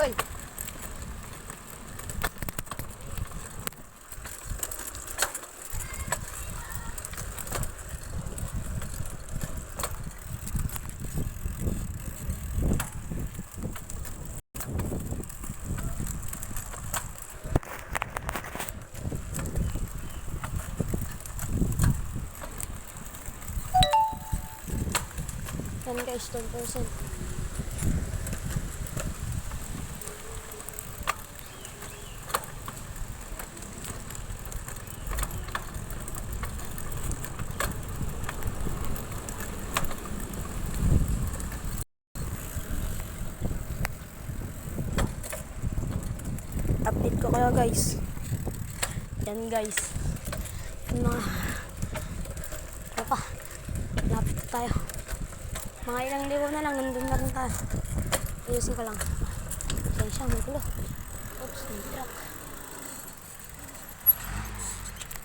Oy. Yan guys, 10%. Update ko kayo guys. Yan guys. Yan mga lapit na tayo. Mga ilang ligo na lang, nandun na rin tayo. Ayusin ko lang. Yan siya, may gulo. Oops, may truck.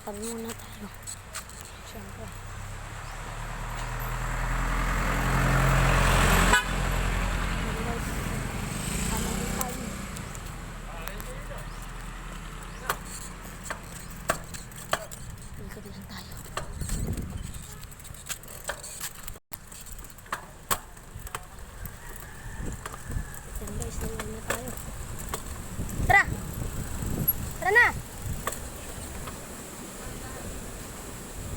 Tabi muna tayo. Siyempre. Yan guys. Tama din tayo. Ikot lang tayo. Yan guys, naman na tayo. Tara! Tara na!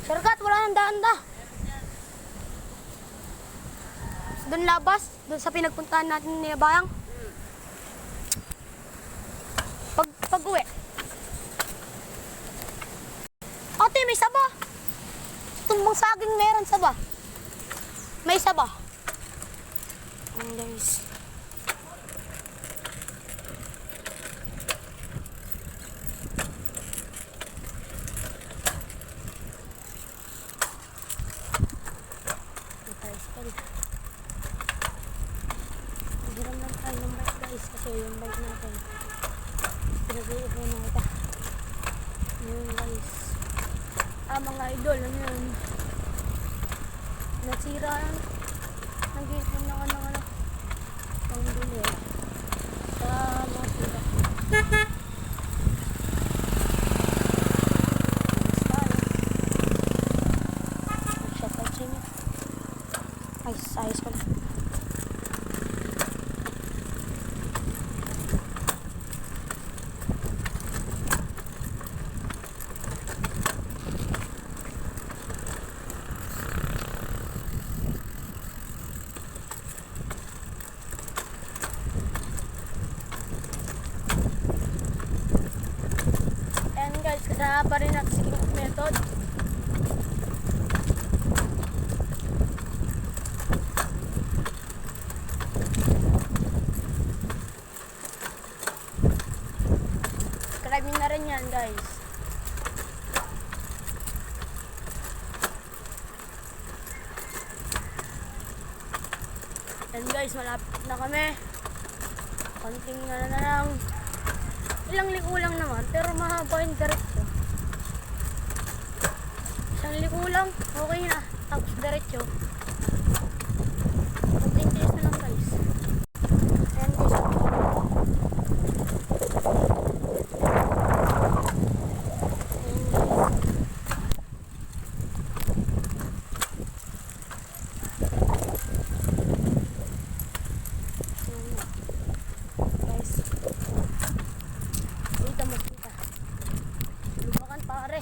Shortcut, wala nang daan-da. Doon labas, doon sa pinagpuntahan natin ni Bayang. Pag-uwi. Ate, may saba. Tumbang saging meron saba. May saba. Ayan guys. Hiram lang tayo ng bike guys kasi yung bike natin pinag-iipon na ito. Yun guys. Mga idol, ano yun? Nasira yan. Nag-iipon ako ng ano pambili sa mga sira. Mag-shoutout sa inyo. Ayos ko lang. Ayan guys, kasama pa rin natin si King of Method. Subscribe na rin yan guys. Ayan guys, malapit na kami. Konting na lang. Ilang liko lang naman, pero mahaba yung diretso. Isang liko lang, okay na. Tapos diretso. Konting tiis na lang guys. Ayan guys. Pare.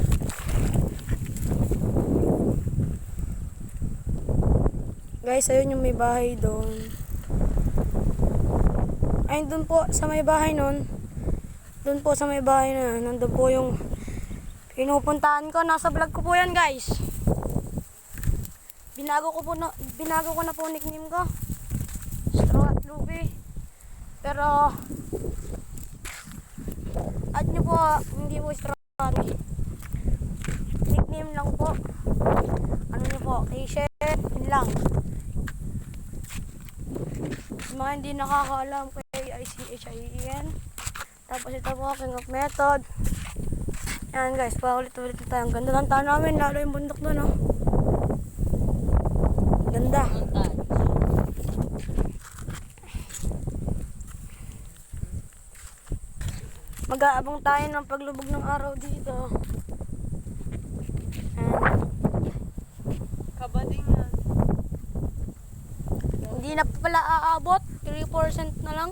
Guys, ayun yung may bahay doon. Ayun doon po sa may bahay nun. Doon po sa may bahay na. Nandun po yung pinupuntahan ko. Nasa vlog ko po yan, guys. Binago ko na po nickname ko. Straw at Ruby. Pero add nyo po, hindi po Straw at nickname lang po. Ano nyo po, Kishen, yun lang. Sa mga hindi nakakaalam kay ICHIEN. Tapos ito po, King of Method. Yan guys, paulit-ulit na tayo. Ang ganda ng tayo namin, lalo yung bundok doon, oh. Ganda. Mag-aabang tayo ng paglubog ng araw dito. Ayan. Kabadingan. Hindi na pala aabot. 3% na lang.